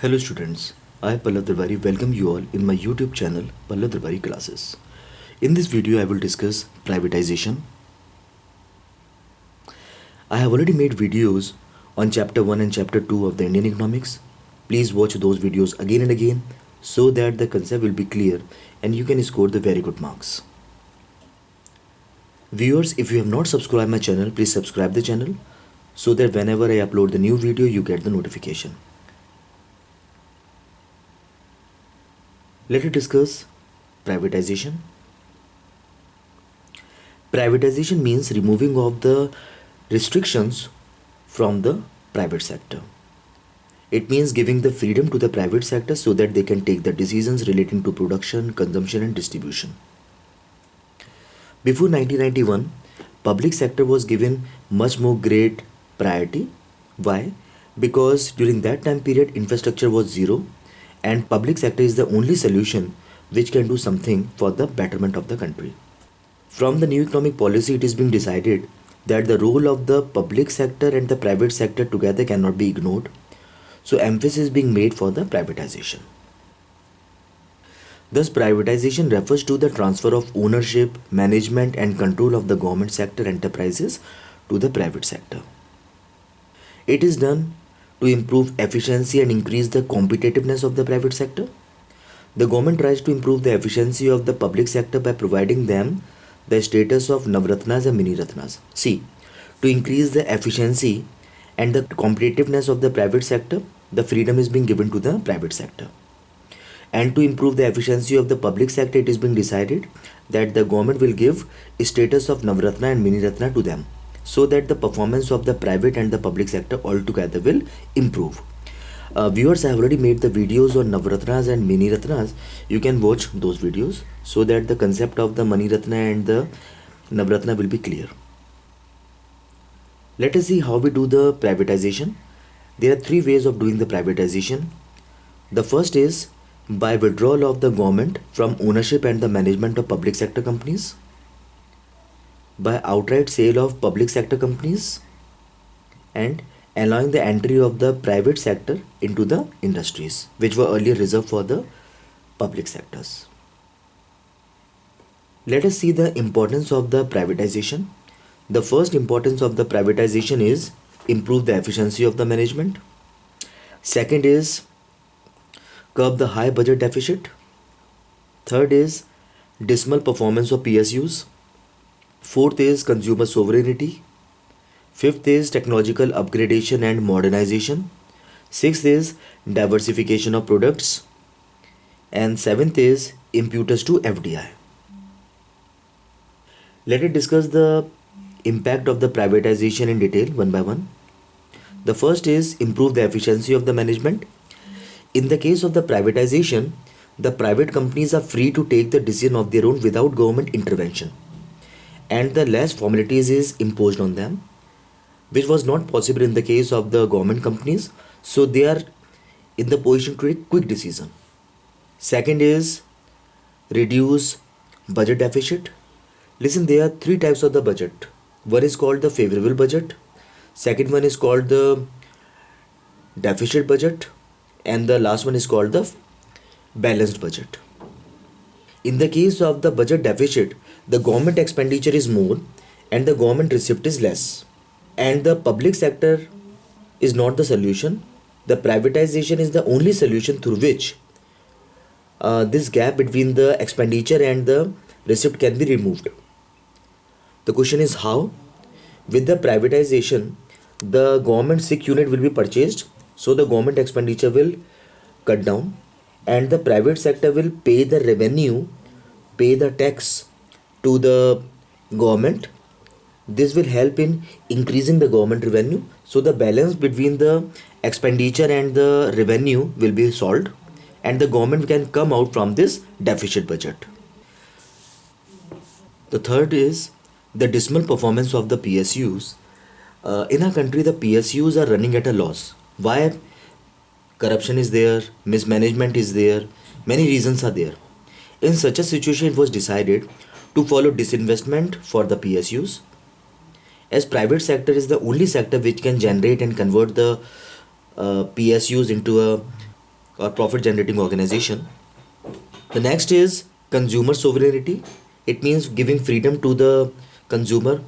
Hello students, I Pallav Darbari welcome you all in my YouTube channel Pallav Darbari Classes. In this video I will discuss privatization. I have already made videos on chapter 1 and chapter 2 of the Indian economics. Please watch those videos again and again so that the concept will be clear and you can score the very good marks. Viewers, if you have not subscribed my channel, please subscribe the channel so that whenever I upload the new video you get the notification. Let us discuss privatization. Privatization means removing of the restrictions from the private sector. It means giving the freedom to the private sector so that they can take the decisions relating to production, consumption and distribution. Before 1991, public sector was given much more great priority. Why? Because during that time period infrastructure was zero and public sector is the only solution which can do something for the betterment of the country. From the new economic policy, it is being decided that the role of the public sector and the private sector together cannot be ignored. So emphasis is being made for the privatization. Thus, privatization refers to the transfer of ownership, management and control of the government sector enterprises to the private sector. It is done to improve efficiency and increase the competitiveness of the private sector. The government tries to improve the efficiency of the public sector by providing them the status of Navratnas and Mini Ratnas. See, to increase the efficiency and the competitiveness of the private sector, the freedom is being given to the private sector. And to improve the efficiency of the public sector, it is being decided that the government will give a status of Navratna and Mini Ratna to them, so that the performance of the private and the public sector altogether will improve. Viewers, I have already made the videos on Navratnas and Mini Ratnas. You can watch those videos so that the concept of the Mani Ratna and the Navratna will be clear. Let us see how we do the privatization. There are three ways of doing the privatization. The first is by withdrawal of the government from ownership and the management of public sector companies, by outright sale of public sector companies, and allowing the entry of the private sector into the industries which were earlier reserved for the public sectors. Let us see the importance of the privatization. The first importance of the privatization is improve the efficiency of the management. Second is curb the high budget deficit. Third is dismal performance of PSUs. Fourth is consumer sovereignty. Fifth is technological upgradation and modernization. Sixth is diversification of products. And seventh is impetus to FDI. Let us discuss the impact of the privatization in detail one by one. The first is improve the efficiency of the management. In the case of the privatization, the private companies are free to take the decision of their own without government intervention, and the less formalities is imposed on them, which was not possible in the case of the government companies. So they are in the position to take quick decision. Second is reduce budget deficit. Listen, there are three types of the budget. One is called the favorable budget. Second one is called the deficit budget. And the last one is called the balanced budget. In the case of the budget deficit, the government expenditure is more and the government receipt is less. And the public sector is not the solution. The privatization is the only solution through which this gap between the expenditure and the receipt can be removed. The question is how? With the privatization, the government sick unit will be purchased, so the government expenditure will cut down and the private sector will pay the revenue, pay the tax to the government. This will help in increasing the government revenue. So the balance between the expenditure and the revenue will be solved and the government can come out from this deficit budget. The third is the dismal performance of the PSUs. In our country, the PSUs are running at a loss. Why? Corruption is there, mismanagement is there, many reasons are there. In such a situation, it was decided to follow disinvestment for the PSUs, as private sector is the only sector which can generate and convert the PSUs into a or profit generating organization. The next is consumer sovereignty. It means giving freedom to the consumer.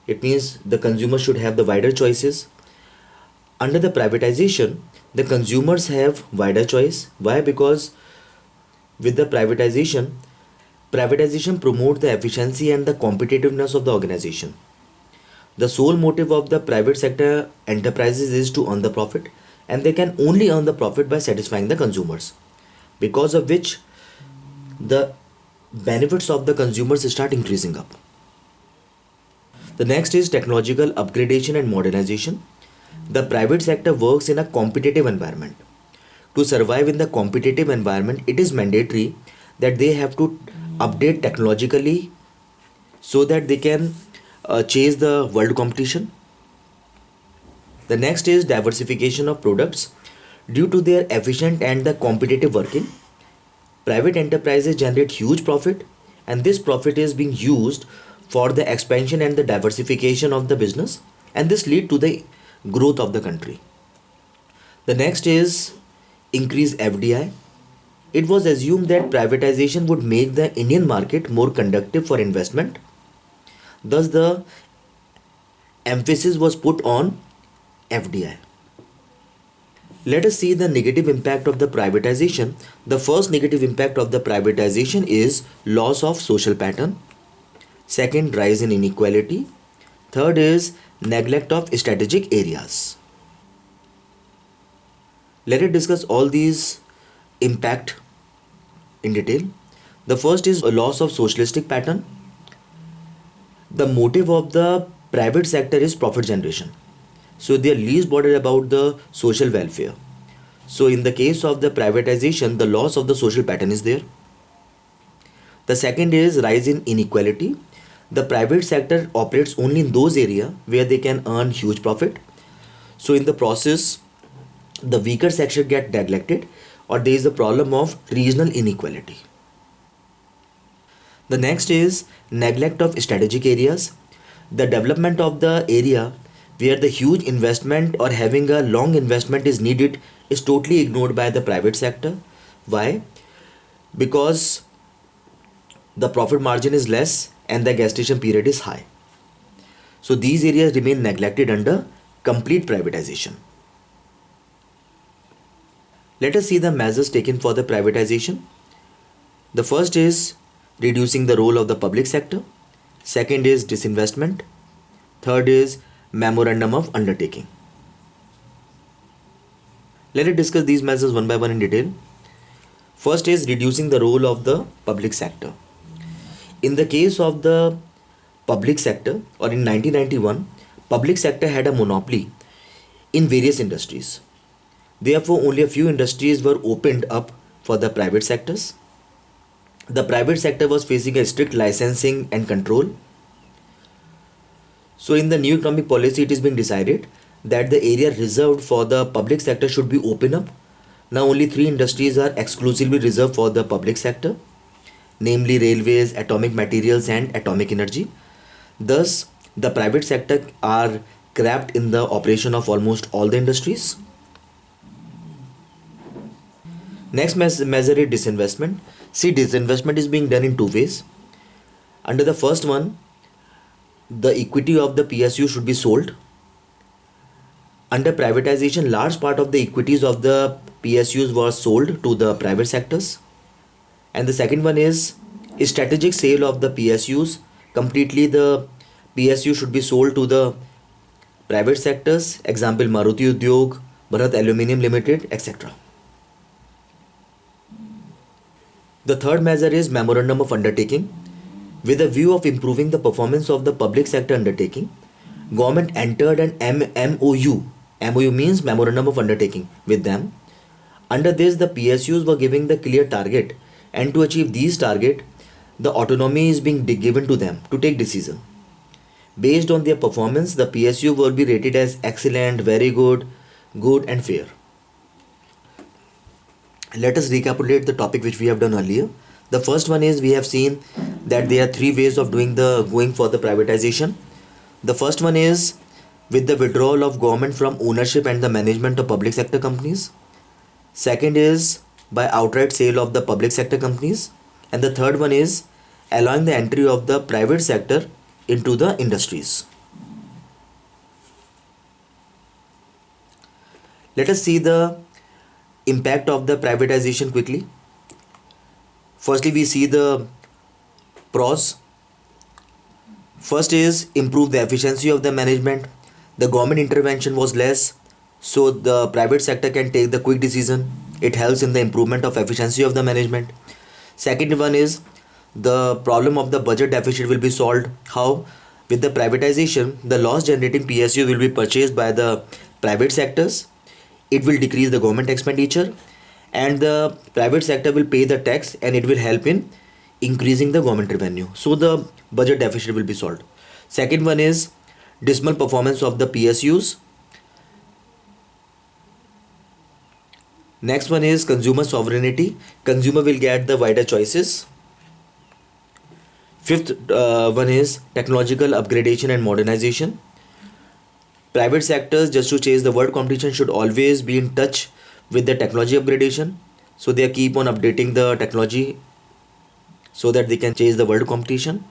It means the consumer should have the wider choices. Under the privatization, the consumers have wider choice. Why? Because with the privatization promotes the efficiency and the competitiveness of the organization. The sole motive of the private sector enterprises is to earn the profit, and they can only earn the profit by satisfying the consumers, because of which the benefits of the consumers start increasing up. The next is technological upgradation and modernization. The private sector works in a competitive environment. To survive in the competitive environment, it is mandatory that they have to update technologically so that they can chase the world competition. The next is diversification of products. Due to their efficient and the competitive working, private enterprises generate huge profit, and this profit is being used for the expansion and the diversification of the business, and this lead to the growth of the country. The next is increase FDI. It was assumed that privatization would make the Indian market more conducive for investment. Thus, the emphasis was put on FDI. Let us see the negative impact of the privatization. The first negative impact of the privatization is loss of social pattern. Second, rise in inequality. Third is neglect of strategic areas. Let us discuss all these impact in detail. The first is a loss of socialistic pattern. The motive of the private sector is profit generation. So they are least bothered about the social welfare. So in the case of the privatization, the loss of the social pattern is there. The second is rise in inequality. The private sector operates only in those areas where they can earn huge profit. So in the process, the weaker section get neglected, or there is a problem of regional inequality. The next is neglect of strategic areas. The development of the area where the huge investment or having a long investment is needed is totally ignored by the private sector. Why? Because the profit margin is less and the gestation period is high. So these areas remain neglected under complete privatization. Let us see the measures taken for the privatization. The first is reducing the role of the public sector. Second is disinvestment. Third is memorandum of undertaking. Let us discuss these measures one by one in detail. First is reducing the role of the public sector. In the case of the public sector, or in 1991, public sector had a monopoly in various industries. Therefore, only a few industries were opened up for the private sectors. The private sector was facing a strict licensing and control. So in the new economic policy, it has been decided that the area reserved for the public sector should be opened up. Now only 3 industries are exclusively reserved for the public sector, namely railways, atomic materials and atomic energy. Thus, the private sector are trapped in the operation of almost all the industries. Next measure is disinvestment. See, disinvestment is being done in 2 ways. Under the first one, the equity of the PSU should be sold. Under privatization, large part of the equities of the PSUs were sold to the private sectors. And the second one is strategic sale of the PSUs. Completely the PSU should be sold to the private sectors. Example, Maruti Udyog, Bharat Aluminium Limited, etc. The third measure is memorandum of undertaking. With a view of improving the performance of the public sector undertaking, government entered an MOU. MOU means memorandum of undertaking with them. Under this, the PSUs were giving the clear target, and to achieve these target, the autonomy is being given to them to take decision. Based on their performance, the PSU will be rated as excellent, very good, good and fair. Let us recapitulate the topic which we have done earlier. The first one is we have seen that there are 3 ways of going for the privatization. The first one is with the withdrawal of government from ownership and the management of public sector companies. Second is by outright sale of the public sector companies. And the third one is allowing the entry of the private sector into the industries. Let us see the impact of the privatization quickly. Firstly, we see the pros. First is improve the efficiency of the management. The government intervention was less, so the private sector can take the quick decision. It helps in the improvement of efficiency of the management. Second one is the problem of the budget deficit will be solved. How? With the privatization, the loss generating PSU will be purchased by the private sectors. It will decrease the government expenditure, and the private sector will pay the tax, and it will help in increasing the government revenue. So the budget deficit will be solved. Second one is dismal performance of the PSUs. Next one is consumer sovereignty. Consumer will get the wider choices. Fifth one is technological upgradation and modernization. Private sectors, just to chase the world competition, should always be in touch with the technology upgradation. So they keep on updating the technology so that they can chase the world competition.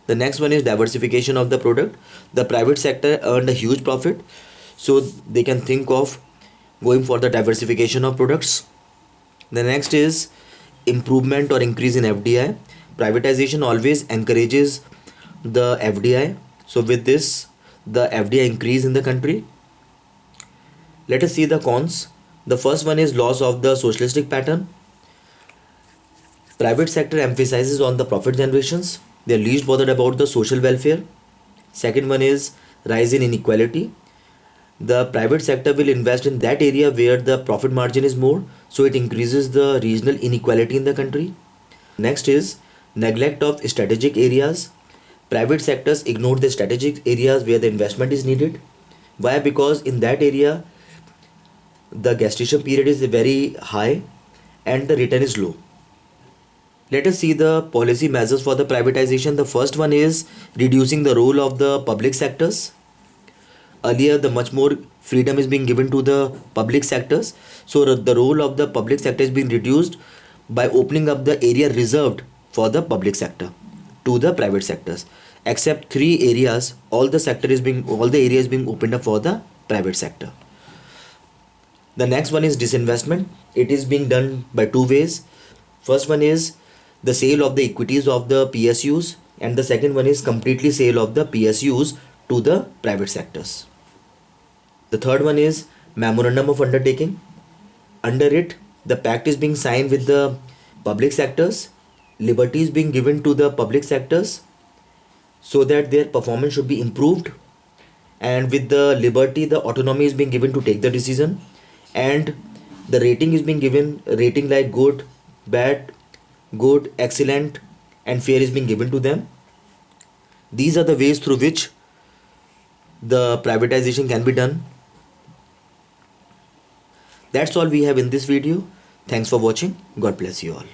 The next one is diversification of the product. The private sector earned a huge profit, so they can think of going for the diversification of products. The next is improvement or increase in FDI. Privatization always encourages the FDI. So with this, the FDI increase in the country. Let us see the cons. The first one is loss of the socialistic pattern. Private sector emphasizes on the profit generations. They are least bothered about the social welfare. Second one is rise in inequality. The private sector will invest in that area where the profit margin is more, so it increases the regional inequality in the country. Next is neglect of strategic areas. Private sectors ignore the strategic areas where the investment is needed. Why? Because in that area the gestation period is very high and the return is low. Let us see the policy measures for the privatization. The first one is reducing the role of the public sectors. Earlier, the much more freedom is being given to the public sectors. So the role of the public sector is being reduced by opening up the area reserved for the public sector to the private sectors. Except three areas, all the areas being opened up for the private sector. The next one is disinvestment. It is being done by two ways. First one is the sale of the equities of the PSUs, and the second one is completely sale of the PSUs to the private sectors. The third one is memorandum of undertaking. Under it, the pact is being signed with the public sectors, liberties being given to the public sectors so that their performance should be improved, and with the liberty, the autonomy is being given to take the decision, and the rating is being given, rating like good, bad, good, excellent, and fair is being given to them. These are the ways through which the privatization can be done. That's all we have in this video. Thanks for watching. God bless you all.